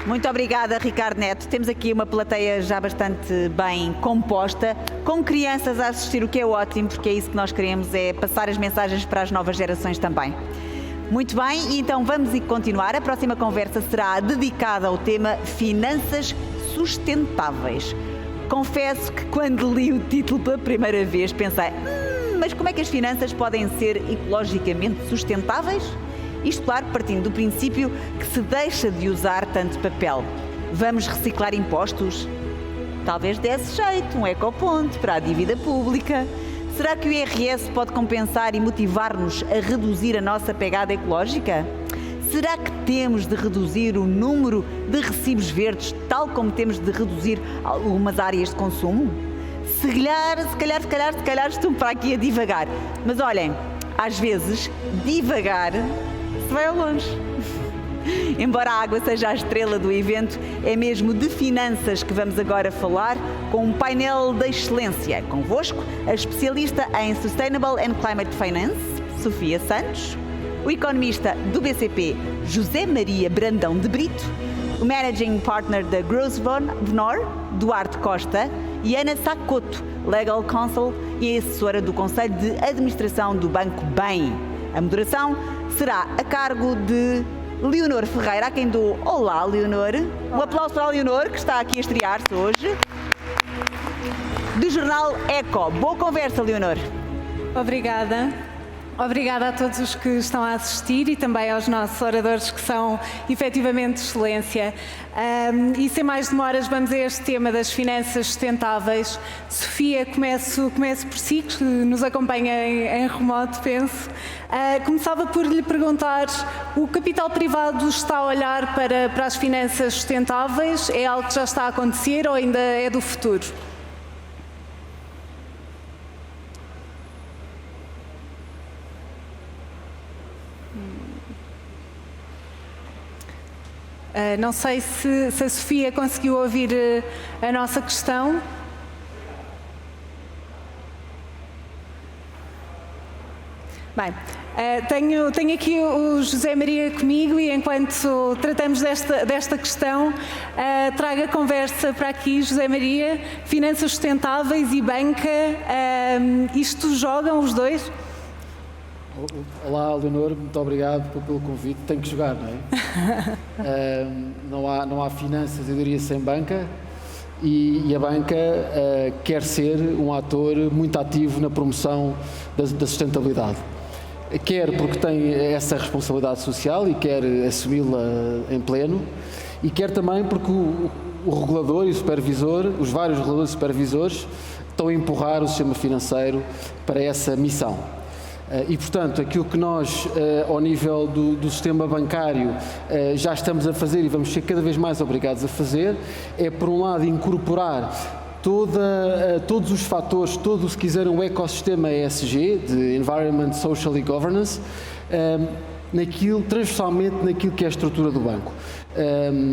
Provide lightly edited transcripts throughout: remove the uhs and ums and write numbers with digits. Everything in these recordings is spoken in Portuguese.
Muito obrigada, Ricardo Neto. Temos aqui uma plateia já bastante bem composta, com crianças a assistir, o que é ótimo, porque é isso que nós queremos, é passar as mensagens para as novas gerações também. Muito bem, e então vamos continuar. A próxima conversa será dedicada ao tema Finanças Sustentáveis. Confesso que quando li o título pela primeira vez pensei, mas como é que as finanças podem ser ecologicamente sustentáveis? Isto, claro, partindo do princípio que se deixa de usar tanto papel. Vamos reciclar impostos? Talvez desse jeito, um ecoponto para a dívida pública. Será que o IRS pode compensar e motivar-nos a reduzir a nossa pegada ecológica? Será que temos de reduzir o número de recibos verdes, tal como temos de reduzir algumas áreas de consumo? Se calhar estou para aqui a divagar. Mas olhem, às vezes, divagar se vai ao longe. Embora a água seja a estrela do evento, é mesmo de finanças que vamos agora falar com um painel de excelência. Convosco, a especialista em Sustainable and Climate Finance, Sofia Santos, o economista do BCP, José Maria Brandão de Brito, o Managing Partner da Grosvenor, Duarte Costa, e Ana Sacoto, Legal Counsel e assessora do Conselho de Administração do Banco Bem. A moderação será a cargo de Leonor Ferreira, a quem dou olá, Leonor. Um aplauso para a Leonor, que está aqui a estrear-se hoje. Do jornal Eco. Boa conversa, Leonor. Obrigada. Obrigada a todos os que estão a assistir e também aos nossos oradores que são efetivamente de excelência. E sem mais demoras vamos a este tema das finanças sustentáveis. Sofia, começo por si, que nos acompanha em remoto, penso. Começava por lhe perguntar, o capital privado está a olhar para as finanças sustentáveis? É algo que já está a acontecer ou ainda é do futuro? Não sei se a Sofia conseguiu ouvir a nossa questão. Bem, tenho aqui o José Maria comigo e enquanto tratamos desta questão, trago a conversa para aqui, José Maria. Finanças sustentáveis e banca, isto jogam os dois? Olá, Leonor, muito obrigado pelo convite. Tem que jogar, não é? Não há finanças, eu diria, sem banca, e a banca quer ser um ator muito ativo na promoção da sustentabilidade. Quer porque tem essa responsabilidade social e quer assumi-la em pleno, e quer também porque o regulador e o supervisor, os vários reguladores e supervisores, estão a empurrar o sistema financeiro para essa missão. E, portanto, aquilo que nós, ao nível do sistema bancário, já estamos a fazer e vamos ser cada vez mais obrigados a fazer, é, por um lado, incorporar todos os fatores, se quiser, um ecossistema ESG, de Environment, Social e Governance, transversalmente naquilo que é a estrutura do banco.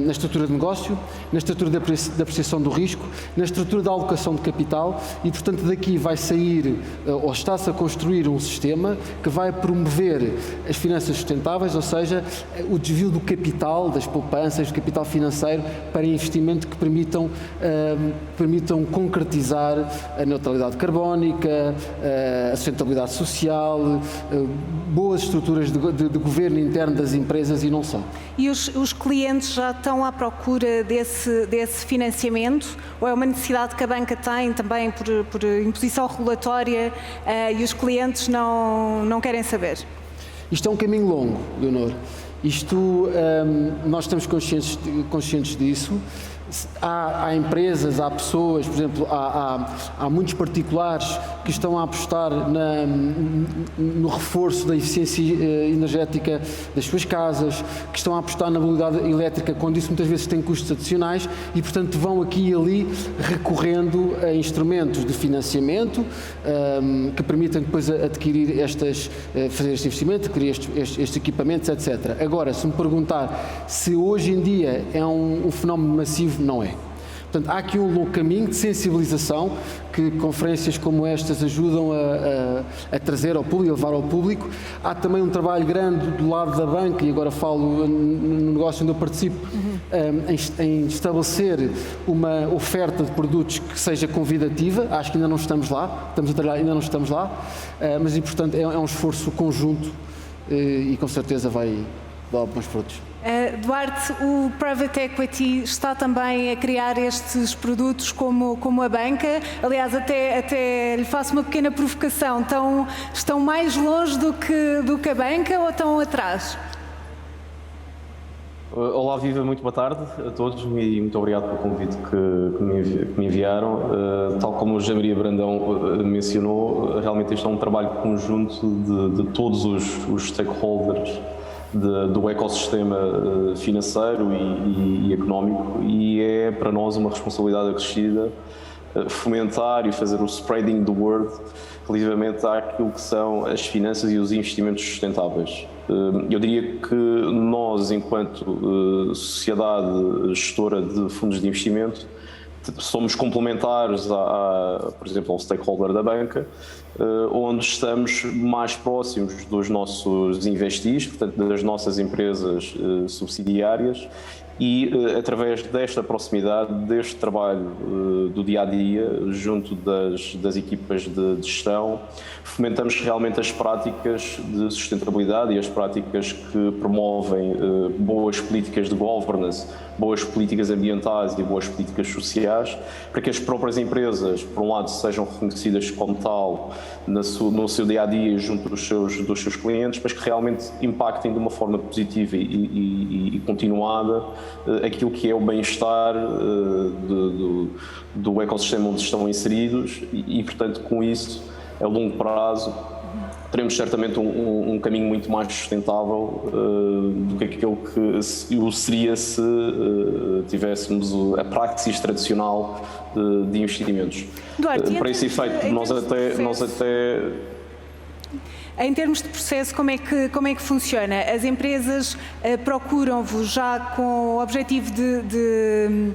Na estrutura de negócio, na estrutura da apreciação do risco, na estrutura da alocação de capital e, portanto, daqui vai sair, ou está-se a construir um sistema que vai promover as finanças sustentáveis, ou seja, o desvio do capital, das poupanças, do capital financeiro para investimento que permitam concretizar a neutralidade carbónica, a sustentabilidade social, boas estruturas de governo interno das empresas e não só. E os clientes já estão à procura desse financiamento ou é uma necessidade que a banca tem também por imposição regulatória e os clientes não querem saber? Isto é um caminho longo, Leonor. Nós estamos conscientes disso. Há empresas, há pessoas, por exemplo, há muitos particulares que estão a apostar no reforço da eficiência energética das suas casas, que estão a apostar na mobilidade elétrica, quando isso muitas vezes tem custos adicionais e, portanto, vão aqui e ali recorrendo a instrumentos de financiamento que permitem depois adquirir fazer este investimento, adquirir estes equipamentos, etc. Agora, se me perguntar se hoje em dia é um fenómeno massivo, não é. Portanto, há aqui um longo caminho de sensibilização que conferências como estas ajudam a trazer ao público, a levar ao público. Há também um trabalho grande do lado da banca, e agora falo no negócio onde eu participo, em estabelecer uma oferta de produtos que seja convidativa. Acho que ainda não estamos lá, estamos a trabalhar, ainda não estamos lá, mas, e, portanto, é um esforço conjunto e com certeza vai dar bons frutos. Duarte, o Private Equity está também a criar estes produtos como a banca. Aliás, até lhe faço uma pequena provocação. Estão mais longe do que a banca ou estão atrás? Olá, Viva, muito boa tarde a todos e muito obrigado pelo convite que me enviaram. Tal como o José Maria Brandão mencionou, realmente este é um trabalho conjunto de todos os stakeholders do ecossistema financeiro e económico, e é para nós uma responsabilidade acrescida fomentar e fazer o spreading the word relativamente àquilo que são as finanças e os investimentos sustentáveis. Eu diria que nós, enquanto sociedade gestora de fundos de investimento, somos complementares, por exemplo, ao stakeholder da banca, onde estamos mais próximos dos nossos investis, portanto, das nossas empresas subsidiárias, e através desta proximidade, deste trabalho do dia-a-dia, junto das equipas de gestão, fomentamos realmente as práticas de sustentabilidade e as práticas que promovem boas políticas de governance, boas políticas ambientais e boas políticas sociais, para que as próprias empresas, por um lado, sejam reconhecidas como tal no seu dia-a-dia junto dos seus clientes, mas que realmente impactem de uma forma positiva e continuada aquilo que é o bem-estar do ecossistema onde estão inseridos e, portanto, com isso, a longo prazo, teremos certamente um caminho muito mais sustentável do que aquilo que seria se tivéssemos a praxis tradicional de investimentos. Duarte, para esse efeito, nós até... Em termos de processo, como é que funciona? As empresas procuram-vos já com o objetivo de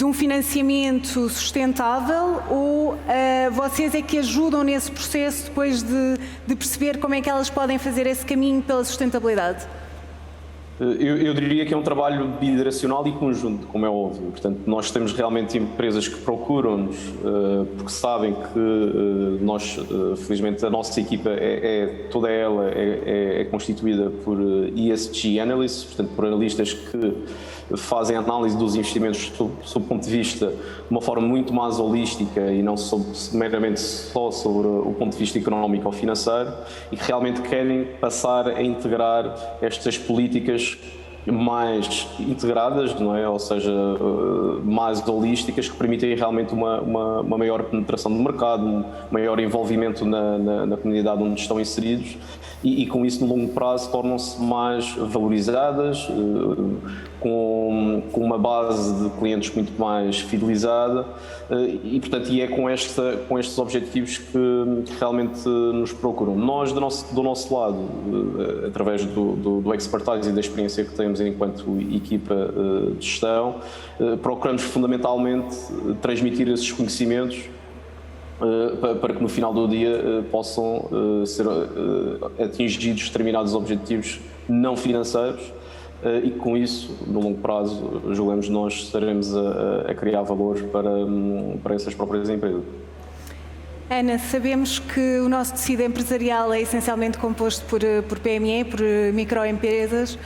um financiamento sustentável ou vocês é que ajudam nesse processo depois de perceber como é que elas podem fazer esse caminho pela sustentabilidade? Eu diria que é um trabalho bidirecional e conjunto, como é óbvio. Portanto, nós temos realmente empresas que procuram-nos porque sabem que nós, felizmente, a nossa equipa toda ela é constituída por ESG analysts, portanto, por analistas que fazem análise dos investimentos sob o ponto de vista de uma forma muito mais holística e não meramente só sobre o ponto de vista económico ou financeiro, e que realmente querem passar a integrar estas políticas mais integradas, não é? Ou seja, mais holísticas, que permitem realmente uma maior penetração do mercado, um maior envolvimento na comunidade onde estão inseridos e com isso, no longo prazo, tornam-se mais valorizadas, com uma base de clientes muito mais fidelizada e, portanto, é com estes objetivos que realmente nos procuram. Nós, do nosso lado, através do expertise e da experiência que temos enquanto equipa de gestão, procuramos fundamentalmente transmitir esses conhecimentos para que no final do dia possam ser atingidos determinados objetivos não financeiros e com isso, no longo prazo, julgamos nós estaremos a criar valor para essas próprias empresas. Ana, sabemos que o nosso tecido empresarial é essencialmente composto por PME, por microempresas.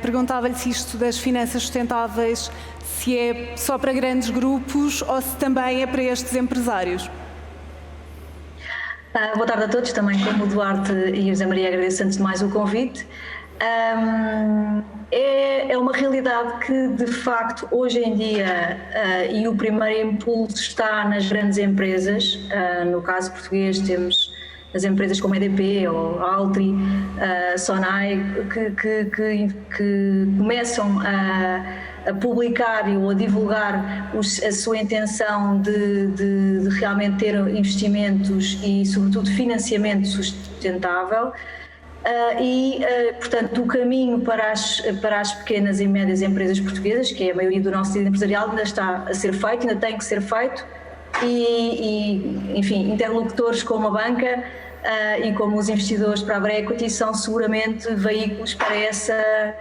Perguntava-lhe se isto das finanças sustentáveis se é só para grandes grupos ou se também é para estes empresários. Boa tarde a todos, também como o Duarte e o José Maria agradeço antes de mais o convite. É uma realidade que de facto hoje em dia e o primeiro impulso está nas grandes empresas, no caso português temos as empresas como EDP ou Altri, Sonai, que começam a publicar ou a divulgar a sua intenção de realmente ter investimentos e sobretudo financiamento sustentável. Portanto, o caminho para as pequenas e médias empresas portuguesas, que é a maioria do nosso tecido empresarial, ainda está a ser feito, ainda tem que ser feito, enfim, interlocutores como a banca e como os investidores para a equity são seguramente veículos para essa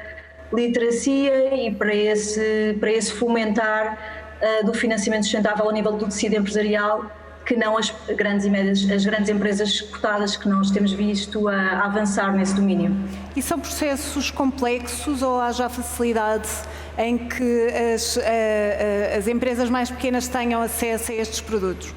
literacia e para esse fomentar do financiamento sustentável ao nível do tecido empresarial, que não as grandes empresas cotadas que nós temos visto a avançar nesse domínio. E são processos complexos ou há já facilidade em que as empresas mais pequenas tenham acesso a estes produtos?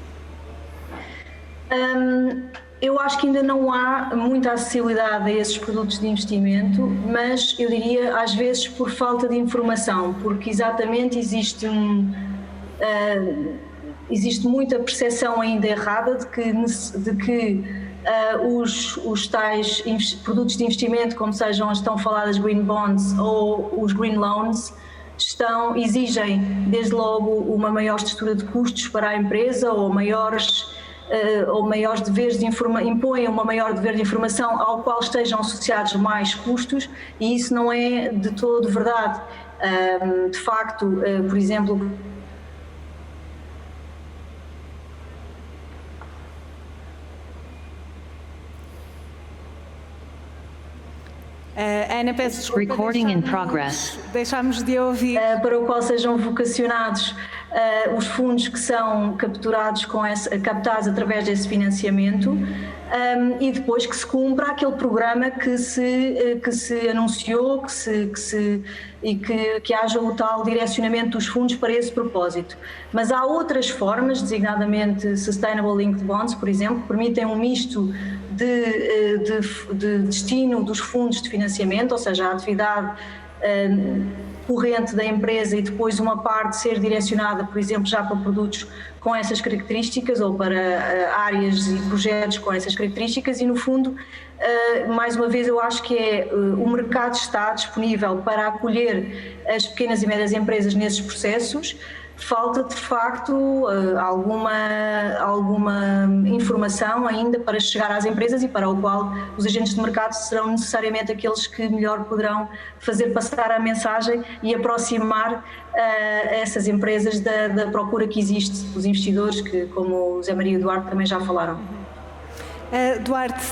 Eu acho que ainda não há muita acessibilidade a esses produtos de investimento, mas eu diria às vezes por falta de informação, porque exatamente existe muita percepção ainda errada de que os tais produtos de investimento, como sejam as tão faladas green bonds ou os green loans, exigem desde logo uma maior estrutura de custos para a empresa ou maiores deveres de informação, impõem uma maior dever de informação ao qual estejam associados mais custos, e isso não é de todo verdade. De facto, por exemplo, Ana, peço desculpa, deixámos de ouvir. Para o qual sejam vocacionados os fundos que são captados através desse financiamento, e depois que se cumpra aquele programa que se anunciou, que haja o tal direcionamento dos fundos para esse propósito. Mas há outras formas, designadamente Sustainable Linked Bonds, por exemplo, que permitem um misto de destino dos fundos de financiamento, ou seja, a atividade corrente da empresa e depois uma parte ser direcionada, por exemplo, já para produtos com essas características ou para áreas e projetos com essas características, e no fundo, mais uma vez, eu acho que o mercado está disponível para acolher as pequenas e médias empresas nesses processos. Falta de facto alguma informação ainda para chegar às empresas, e para o qual os agentes de mercado serão necessariamente aqueles que melhor poderão fazer passar a mensagem e aproximar essas empresas da procura que existe dos investidores, que, como o José Maria e o Duarte também já falaram. Duarte,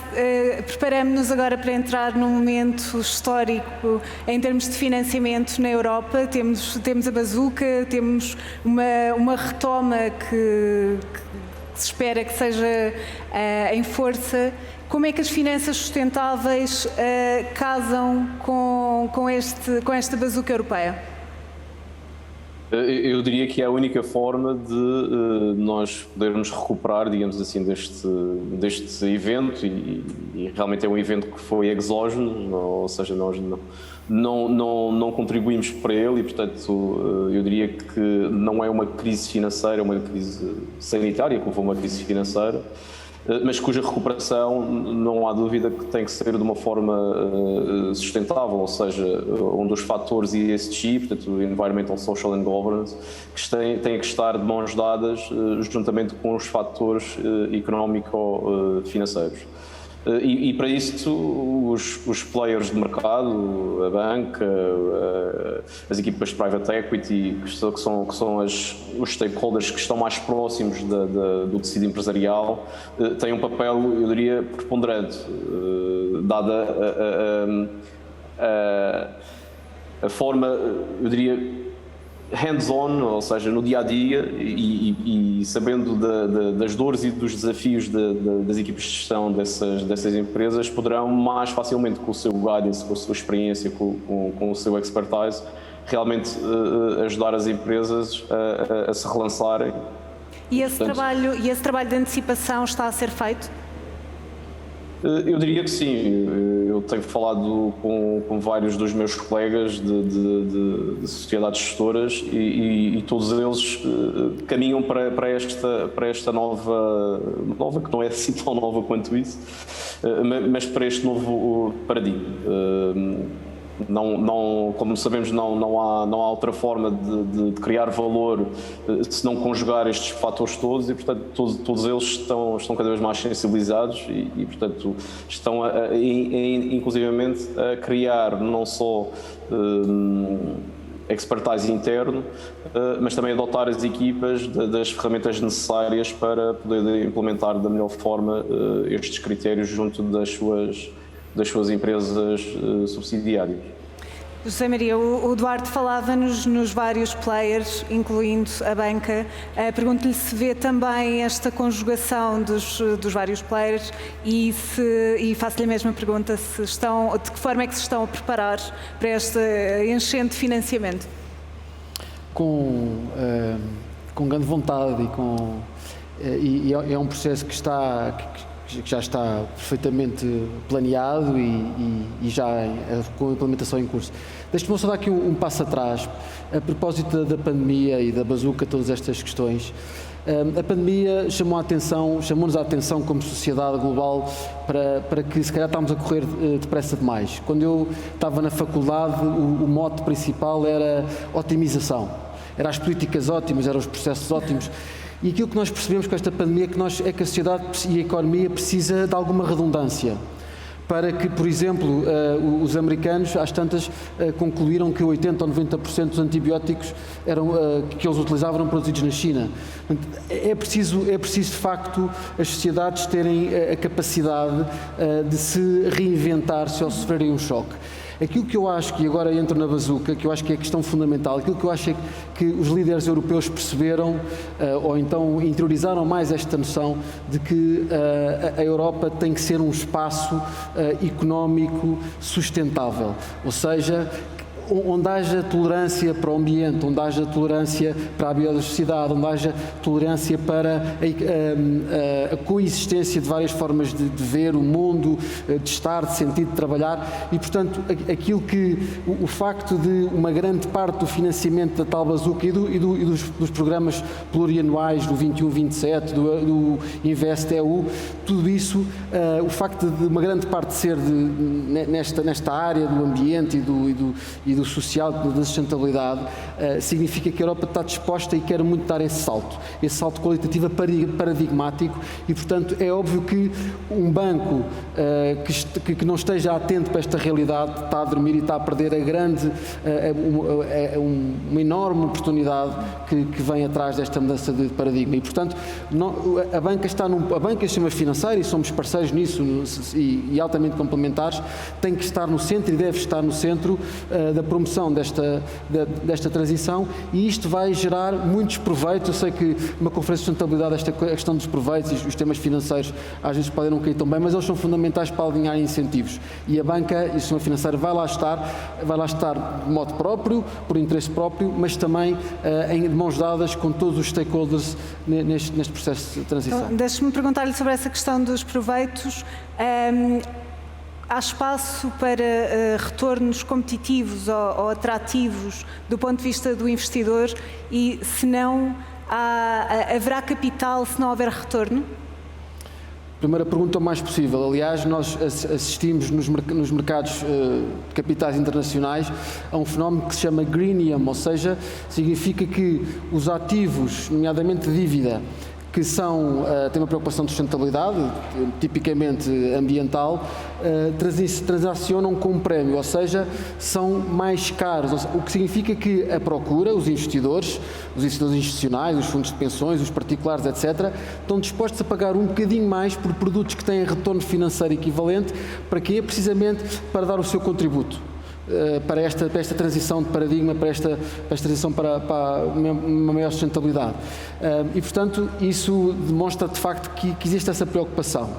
preparamos-nos agora para entrar num momento histórico em termos de financiamento na Europa. Temos a bazuca, temos uma retoma que se espera que seja em força. Como é que as finanças sustentáveis casam com esta bazuca europeia? Eu diria que é a única forma de nós podermos recuperar, digamos assim, deste evento, e realmente é um evento que foi exógeno, ou seja, nós não contribuímos para ele, e portanto eu diria que não é uma crise financeira, é uma crise sanitária, como foi uma crise financeira, mas cuja recuperação não há dúvida que tem que ser de uma forma sustentável, ou seja, onde os fatores ESG, portanto Environmental, Social and Governance, que têm que estar de mãos dadas juntamente com os fatores económico-financeiros. E para isso os players de mercado, a banca, as equipas de private equity, que são os stakeholders que estão mais próximos do tecido empresarial, têm um papel, eu diria, preponderante, dada a forma, eu diria, hands-on, ou seja, no dia-a-dia, e sabendo das dores e dos desafios das equipes de gestão dessas empresas, poderão mais facilmente, com o seu guidance, com a sua experiência, com o seu expertise, realmente ajudar as empresas a se relançarem. E esse trabalho de antecipação está a ser feito? Eu diria que sim. Eu tenho falado com vários dos meus colegas de sociedades gestoras, e todos eles caminham para esta nova, que não é assim tão nova quanto isso, mas para este novo paradigma. Não, como sabemos, não há outra forma de criar valor se não conjugar estes fatores todos, e portanto todos eles estão cada vez mais sensibilizados e portanto estão inclusivamente a criar não só expertise interno, mas também adotar as equipas das ferramentas necessárias para poder implementar da melhor forma estes critérios junto das suas empresas subsidiárias. José Maria, o Duarte falava-nos nos vários players, incluindo a banca. Pergunto-lhe se vê também esta conjugação dos vários players e faço-lhe a mesma pergunta, de que forma é que se estão a preparar para esta enchente de financiamento? Com grande vontade e é um processo que já está perfeitamente planeado e já com a implementação em curso. Deixe-me só dar aqui um passo atrás, a propósito da pandemia e da bazuca, todas estas questões. A pandemia chamou-nos a atenção como sociedade global para que se calhar estávamos a correr depressa demais. Quando eu estava na faculdade, o mote principal era otimização, eram as políticas ótimas, eram os processos ótimos. E aquilo que nós percebemos com esta pandemia é que a sociedade e a economia precisa de alguma redundância para que, por exemplo, os americanos às tantas concluíram que 80% ou 90% dos antibióticos que eles utilizavam eram produzidos na China. É preciso de facto as sociedades terem a capacidade de se reinventar se sofrerem um choque. Aquilo que eu acho, que agora entro na bazuca, que eu acho que é a questão fundamental, aquilo que eu acho é que os líderes europeus perceberam ou então interiorizaram mais esta noção de que a Europa tem que ser um espaço económico sustentável, ou seja, onde haja tolerância para o ambiente, onde haja tolerância para a biodiversidade, onde haja tolerância para a coexistência de várias formas de ver o mundo, de estar, de sentir, de trabalhar e, portanto, aquilo que o facto de uma grande parte do financiamento da tal bazuca e dos programas plurianuais do 21-27, do InvestEU, tudo isso, o facto de uma grande parte ser nesta área do ambiente e do social, da sustentabilidade, significa que a Europa está disposta e quer muito dar esse salto qualitativo paradigmático e, portanto, é óbvio que um banco que não esteja atento para esta realidade está a dormir e está a perder uma enorme oportunidade que vem atrás desta mudança de paradigma e, portanto, a banca e os sistemas financeiros, e somos parceiros nisso e altamente complementares, tem que estar no centro e deve estar no centro da promoção desta transição e isto vai gerar muitos proveitos. Eu sei que numa conferência de sustentabilidade esta questão dos proveitos e os temas financeiros às vezes podem não cair tão bem, mas eles são fundamentais para alinhar incentivos e a banca e o sistema financeiro vai lá estar de modo próprio, por interesse próprio, mas também de mãos dadas com todos os stakeholders neste processo de transição. Então, deixe-me perguntar-lhe sobre essa questão dos proveitos. Há espaço para retornos competitivos ou atrativos do ponto de vista do investidor e, se não, haverá capital se não houver retorno? Primeira pergunta o mais possível. Aliás, nós assistimos nos mercados de capitais internacionais a um fenómeno que se chama greenium, ou seja, significa que os ativos, nomeadamente dívida, que têm uma preocupação de sustentabilidade, tipicamente ambiental, transacionam com um prémio, ou seja, são mais caros, o que significa que a procura, os investidores institucionais, os fundos de pensões, os particulares, etc., estão dispostos a pagar um bocadinho mais por produtos que têm retorno financeiro equivalente, para quê? Precisamente para dar o seu contributo. Para esta transição de paradigma, para esta transição para uma maior sustentabilidade. E, portanto, isso demonstra de facto que existe essa preocupação.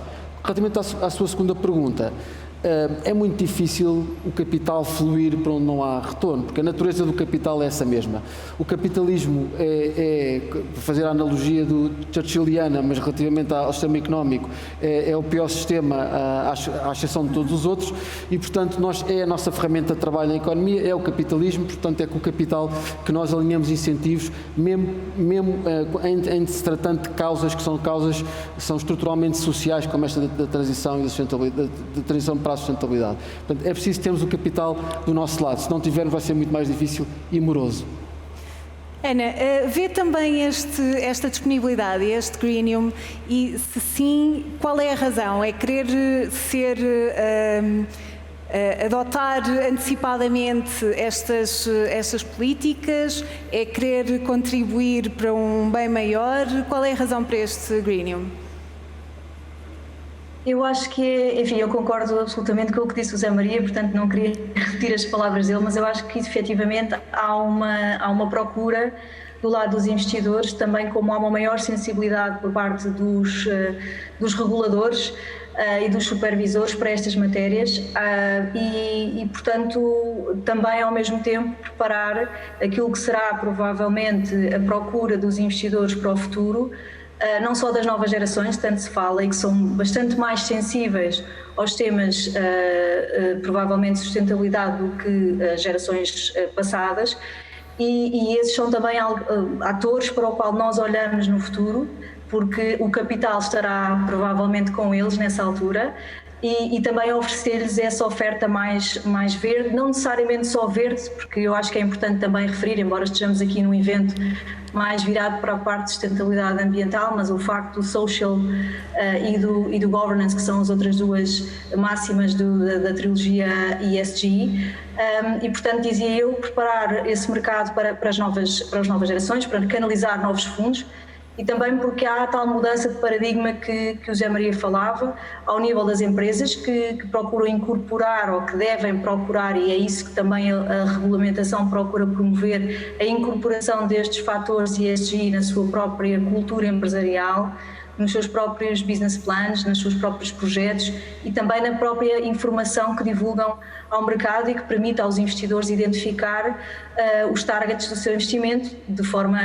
Relativamente à sua segunda pergunta, é muito difícil o capital fluir para onde não há retorno, porque a natureza do capital é essa mesma. O capitalismo para fazer a analogia do churchilliana, mas relativamente ao sistema económico, é o pior sistema, à exceção de todos os outros, e, portanto, é a nossa ferramenta de trabalho na economia, é o capitalismo, portanto, é com o capital que nós alinhamos incentivos, mesmo em se tratando de causas que são estruturalmente sociais, como esta da transição e da sustentabilidade, da transição para a sustentabilidade. Portanto, é preciso termos o capital do nosso lado. Se não tivermos, vai ser muito mais difícil e moroso. Ana, vê também esta disponibilidade, este Greenium, e se sim, qual é a razão? É querer adotar antecipadamente estas políticas? É querer contribuir para um bem maior? Qual é a razão para este Greenium? Eu acho que enfim, eu concordo absolutamente com o que disse o Zé Maria, portanto não queria repetir as palavras dele, mas eu acho que efetivamente há uma procura do lado dos investidores, também como há uma maior sensibilidade por parte dos reguladores e dos supervisores para estas matérias e, portanto, também ao mesmo tempo preparar aquilo que será provavelmente a procura dos investidores para o futuro, não só das novas gerações, tanto se fala, e que são bastante mais sensíveis aos temas, provavelmente, de sustentabilidade do que as gerações passadas, e esses são também atores para o qual nós olhamos no futuro, porque o capital estará provavelmente com eles nessa altura, e também oferecer-lhes essa oferta mais verde, não necessariamente só verde, porque eu acho que é importante também referir, embora estejamos aqui num evento mais virado para a parte de sustentabilidade ambiental, mas o facto do social e do governance, que são as outras duas máximas da trilogia ESG, e portanto dizia eu, preparar esse mercado para as novas gerações, para canalizar novos fundos, e também porque há a tal mudança de paradigma que o Zé Maria falava, ao nível das empresas que procuram incorporar ou que devem procurar, e é isso que também a regulamentação procura promover, a incorporação destes fatores ESG na sua própria cultura empresarial, nos seus próprios business plans, nos seus próprios projetos e também na própria informação que divulgam ao mercado e que permite aos investidores identificar os targets do seu investimento de forma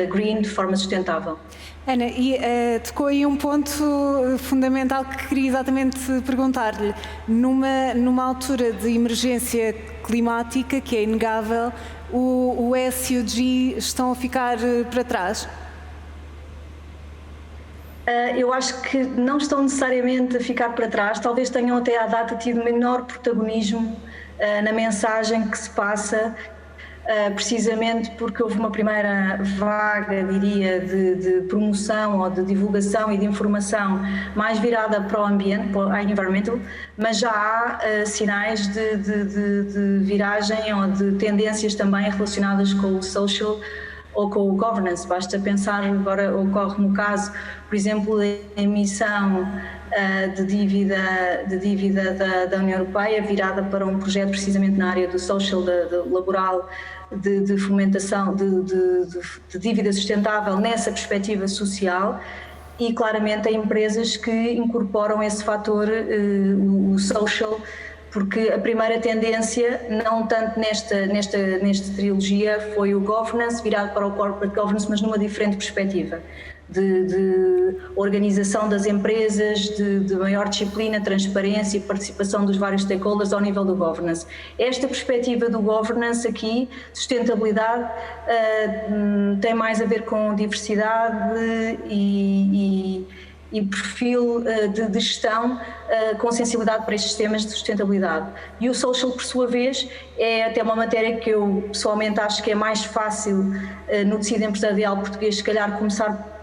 green, de forma sustentável. Ana, e tocou aí um ponto fundamental que queria exatamente perguntar-lhe. Numa altura de emergência climática, que é inegável, o S e o G estão a ficar para trás? Eu acho que não estão necessariamente a ficar para trás, talvez tenham até à data tido menor protagonismo na mensagem que se passa, precisamente porque houve uma primeira vaga, diria, de promoção ou de divulgação e de informação mais virada para o ambiente, para o environmental, mas já há sinais de viragem ou de tendências também relacionadas com o social ou com o governance. Basta pensar, agora ocorre no caso, por exemplo, da emissão de dívida da União Europeia virada para um projeto precisamente na área do social, laboral, de fomentação de dívida sustentável nessa perspectiva social, e claramente há empresas que incorporam esse fator, o social, porque a primeira tendência, não tanto nesta trilogia, foi o governance virado para o corporate governance, mas numa diferente perspectiva, de organização das empresas, de maior disciplina, transparência e participação dos vários stakeholders ao nível do governance. Esta perspectiva do governance aqui, sustentabilidade, tem mais a ver com diversidade e perfil de gestão com sensibilidade para estes temas de sustentabilidade. E o social, por sua vez, é até uma matéria que eu pessoalmente acho que é mais fácil no tecido empresarial português, se calhar começar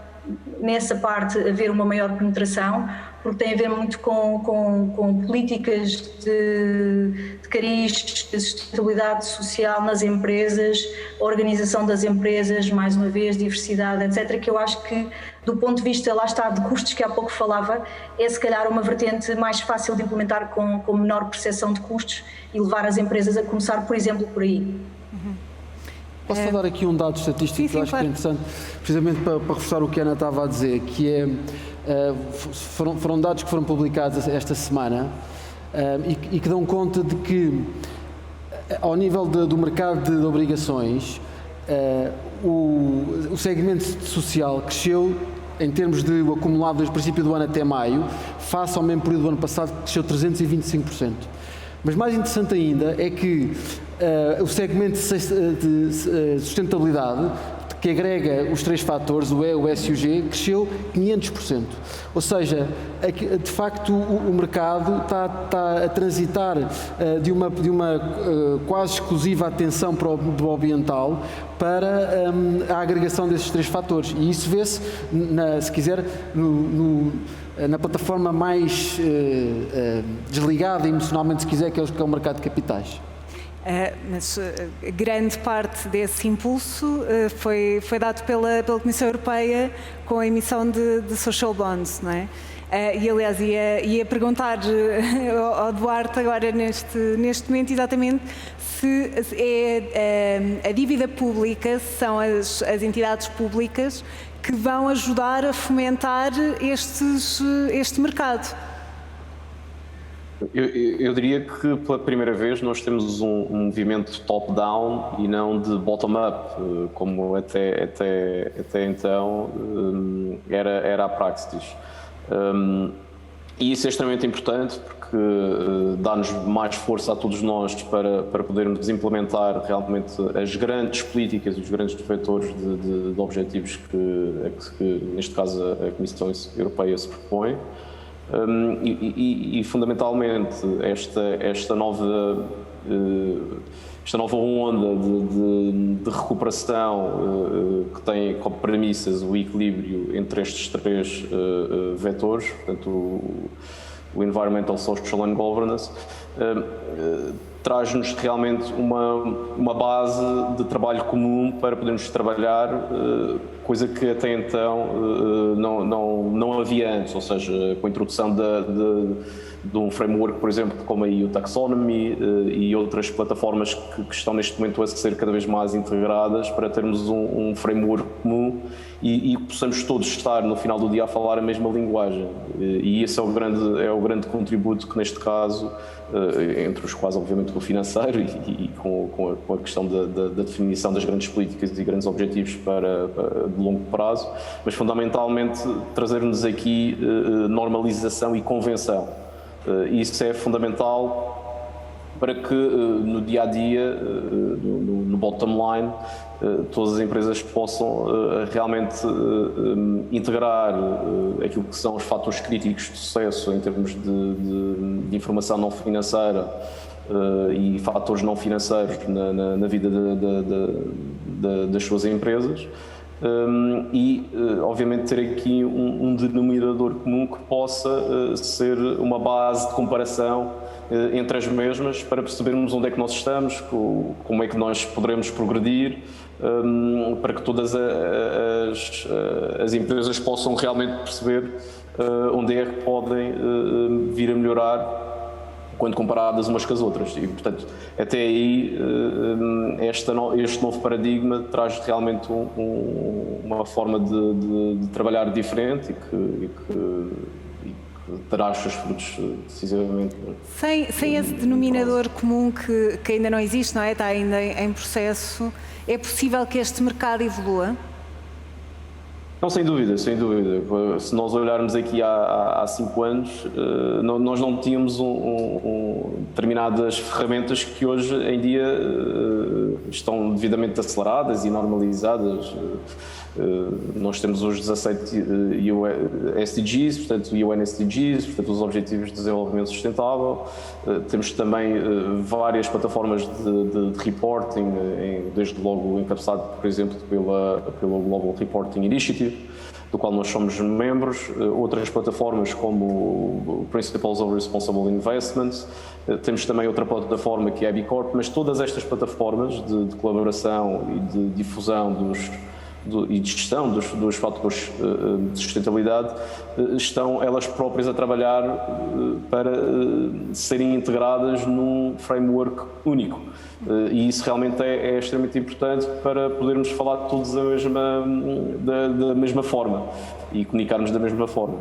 nessa parte a haver uma maior penetração, porque tem a ver muito com políticas de cariz, de sustentabilidade social nas empresas, organização das empresas, mais uma vez, diversidade, etc., que eu acho que, do ponto de vista, lá está, de custos que há pouco falava, é se calhar uma vertente mais fácil de implementar com menor percepção de custos e levar as empresas a começar, por exemplo, por aí. Posso só dar aqui um dado estatístico sim, que eu acho claro. que é interessante, precisamente para reforçar o que a Ana estava a dizer, que é, foram dados que foram publicados esta semana e que dão conta de que, ao nível do mercado de obrigações, o segmento social cresceu, em termos de acumulado desde o princípio do ano até maio, face ao mesmo período do ano passado, que cresceu 325%. Mas mais interessante ainda é que o segmento de sustentabilidade que agrega os 3 fatores, o E, o S e o G, cresceu 500%. Ou seja, de facto o mercado está a transitar de uma quase exclusiva atenção para o ambiental para a agregação desses 3 fatores. E isso vê-se, se quiser, na plataforma mais desligada emocionalmente, se quiser, que é o mercado de capitais. Mas grande parte desse impulso foi dado pela Comissão Europeia com a emissão de social bonds, não é? E aliás ia perguntar ao Duarte agora neste momento exatamente se é a dívida pública, se são as entidades públicas que vão ajudar a fomentar este mercado. Eu diria que pela primeira vez nós temos um movimento top-down e não de bottom-up, como até então era a praxis. E isso é extremamente importante porque dá-nos mais força a todos nós para podermos implementar realmente as grandes políticas e os grandes vetores de objetivos que neste caso a Comissão Europeia se propõe. E fundamentalmente esta nova onda de recuperação que tem como premissas o equilíbrio entre estes 3 vetores, portanto o Environmental, Social and Governance, traz-nos realmente uma base de trabalho comum para podermos trabalhar, coisa que até então não havia antes, ou seja, com a introdução de um framework, por exemplo, como a EU Taxonomy e outras plataformas que estão neste momento a ser cada vez mais integradas para termos um framework comum e possamos todos estar no final do dia a falar a mesma linguagem. E esse é o grande contributo que neste caso, entre os quais obviamente o financeiro e com a questão da definição das grandes políticas e grandes objetivos de longo prazo, mas fundamentalmente trazer-nos aqui normalização e convenção. Isso é fundamental para que no dia-a-dia, no bottom line, todas as empresas possam realmente integrar aquilo que são os fatores críticos de sucesso em termos de informação não financeira e fatores não financeiros na vida das suas empresas. Obviamente ter aqui um denominador comum que possa ser uma base de comparação entre as mesmas para percebermos onde é que nós estamos, como é que nós poderemos progredir, para que todas as empresas possam realmente perceber onde é que podem vir a melhorar quando comparadas umas com as outras. E, portanto, até aí, este novo paradigma traz realmente uma forma de trabalhar diferente e que terá os seus frutos decisivamente. Sem esse denominador comum que ainda não existe, não é? Está ainda em processo, é possível que este mercado evolua? Não, sem dúvida, sem dúvida. Se nós olharmos aqui há 5 anos, nós não tínhamos determinadas ferramentas que hoje em dia estão devidamente aceleradas e normalizadas. Nós temos os 17 SDGs, portanto UN SDGs, portanto os Objetivos de Desenvolvimento Sustentável. Temos também várias plataformas de reporting, desde logo encabeçado, por exemplo, pela Global Reporting Initiative, do qual nós somos membros, outras plataformas como o Principles of Responsible Investment, temos também outra plataforma que é a B Corp, mas todas estas plataformas de colaboração e de difusão e de gestão dos fatores de sustentabilidade estão elas próprias a trabalhar para serem integradas num framework único. E isso realmente é extremamente importante para podermos falar todos da mesma forma e comunicarmos da mesma forma.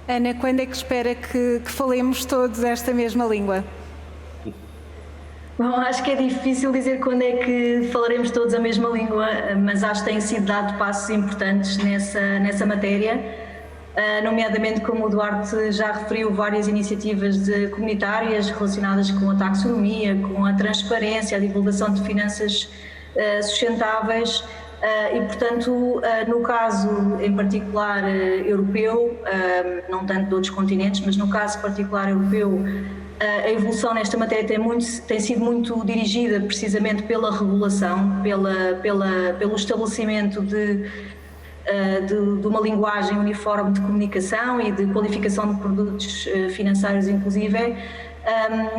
Ana, quando é que espera que falemos todos esta mesma língua? Bom, acho que é difícil dizer quando é que falaremos todos a mesma língua, mas acho que têm sido dados passos importantes nessa matéria, nomeadamente, como o Duarte já referiu, várias iniciativas comunitárias relacionadas com a taxonomia, com a transparência, a divulgação de finanças sustentáveis, E, portanto, no caso em particular europeu, não tanto de outros continentes, mas no caso particular europeu, a evolução nesta matéria tem sido muito dirigida precisamente pela regulação, pelo estabelecimento de uma linguagem uniforme de comunicação e de qualificação de produtos financeiros, inclusive,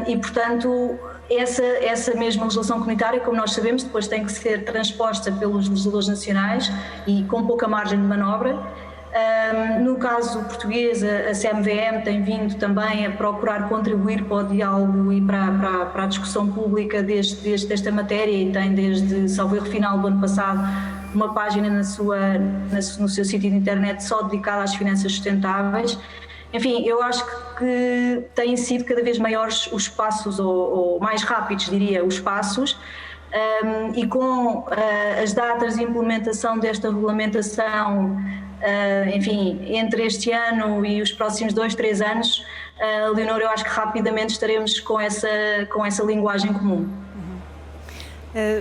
e, portanto, essa mesma legislação comunitária, como nós sabemos, depois tem que ser transposta pelos legisladores nacionais e com pouca margem de manobra. No caso português, a CMVM tem vindo também a procurar contribuir para o diálogo e para a discussão pública desta matéria, e tem desde, salvo erro, final do ano passado, uma página no seu sítio de internet só dedicada às finanças sustentáveis. Enfim, eu acho que têm sido cada vez maiores os passos, ou mais rápidos, diria, os passos, e com as datas de implementação desta regulamentação, enfim, entre este ano e os próximos 2-3 anos, Leonor, eu acho que rapidamente estaremos com essa linguagem comum.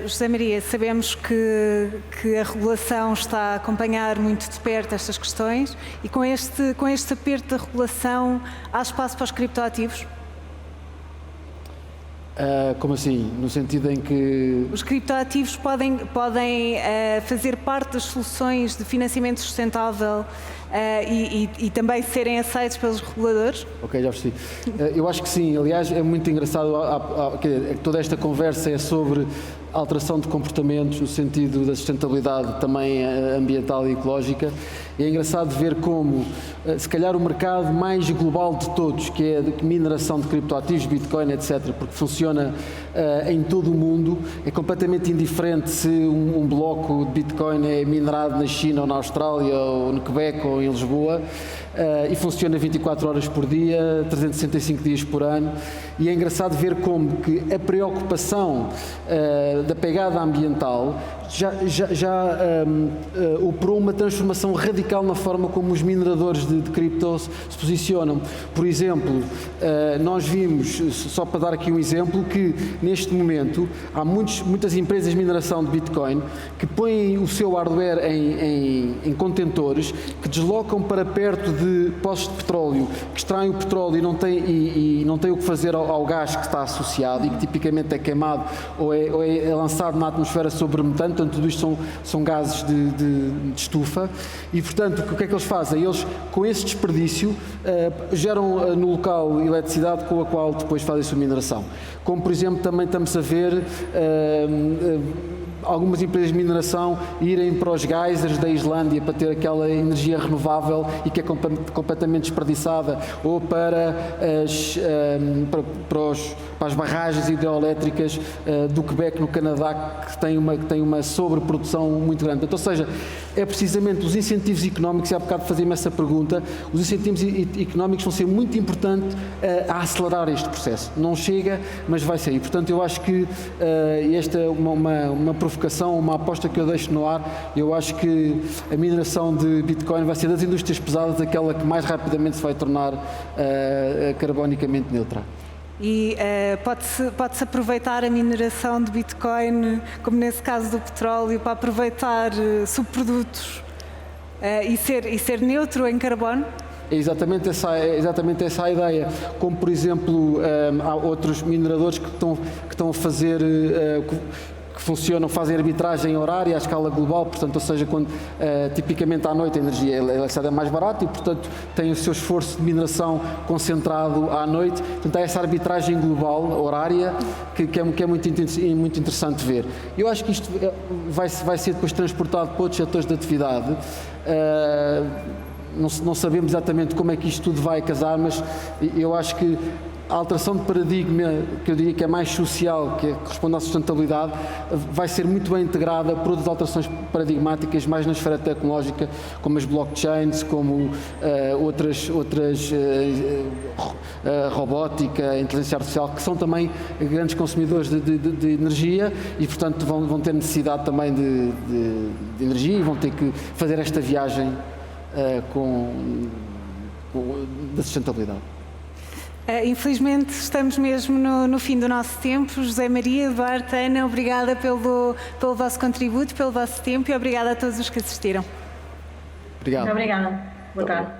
José Maria, sabemos que a regulação está a acompanhar muito de perto estas questões, e com este aperto da regulação há espaço para os criptoativos? Como assim? No sentido em que... Os criptoativos podem fazer parte das soluções de financiamento sustentável e também serem aceitos pelos reguladores? Ok, já percebi. Eu acho que sim. Aliás, é muito engraçado, toda esta conversa é sobre alteração de comportamentos no sentido da sustentabilidade também ambiental e ecológica. E é engraçado ver como, se calhar, o mercado mais global de todos, que é a mineração de criptoativos, Bitcoin, etc., porque funciona em todo o mundo, é completamente indiferente se um bloco de Bitcoin é minerado na China ou na Austrália ou no Quebec ou em Lisboa, e funciona 24 horas por dia, 365 dias por ano. E é engraçado ver como que a preocupação da pegada ambiental já operou uma transformação radical na forma como os mineradores de criptos se posicionam. Por exemplo, nós vimos, só para dar aqui um exemplo, que neste momento há muitas empresas de mineração de Bitcoin que põem o seu hardware em contentores, que deslocam para perto de poços de petróleo, que extraem o petróleo e não têm o que fazer ao gás que está associado e que tipicamente é queimado ou é lançado na atmosfera sobremetante. Portanto, tudo isto são gases de estufa e, portanto, o que é que eles fazem? Eles, com esse desperdício, geram no local eletricidade com a qual depois fazem a sua mineração. Como, por exemplo, também estamos a ver algumas empresas de mineração irem para os geysers da Islândia para ter aquela energia renovável e que é completamente desperdiçada, ou para as barragens hidroelétricas do Quebec, no Canadá, que tem uma sobreprodução muito grande. Então, ou seja, é precisamente os incentivos económicos, e há bocado fazia-me essa pergunta, os incentivos económicos vão ser muito importantes a acelerar este processo. Não chega, mas vai ser. E, portanto, eu acho que esta é uma provocação, uma aposta que eu deixo no ar. Eu acho que a mineração de Bitcoin vai ser das indústrias pesadas aquela que mais rapidamente se vai tornar carbonicamente neutra. E pode-se aproveitar a mineração de Bitcoin, como nesse caso do petróleo, para aproveitar subprodutos e ser neutro em carbono? É exatamente essa a ideia. Como, por exemplo, há outros mineradores que estão a fazer... fazem arbitragem horária à escala global, portanto, ou seja, quando tipicamente à noite a eletricidade é mais barata e, portanto, tem o seu esforço de mineração concentrado à noite. Portanto, há essa arbitragem global, horária, que é muito interessante ver. Eu acho que isto vai ser depois transportado para outros setores de atividade. Não sabemos exatamente como é que isto tudo vai casar, mas eu acho que a alteração de paradigma, que eu diria que é mais social, que corresponde à sustentabilidade, vai ser muito bem integrada por outras alterações paradigmáticas mais na esfera tecnológica, como as blockchains, como outras robótica, inteligência artificial, que são também grandes consumidores de energia e, portanto, vão ter necessidade também de energia e vão ter que fazer esta viagem da sustentabilidade. Infelizmente estamos mesmo no fim do nosso tempo. José Maria, Eduardo, Ana, obrigada pelo vosso contributo, pelo vosso tempo e obrigada a todos os que assistiram. Obrigado. Muito obrigada. Boa tarde.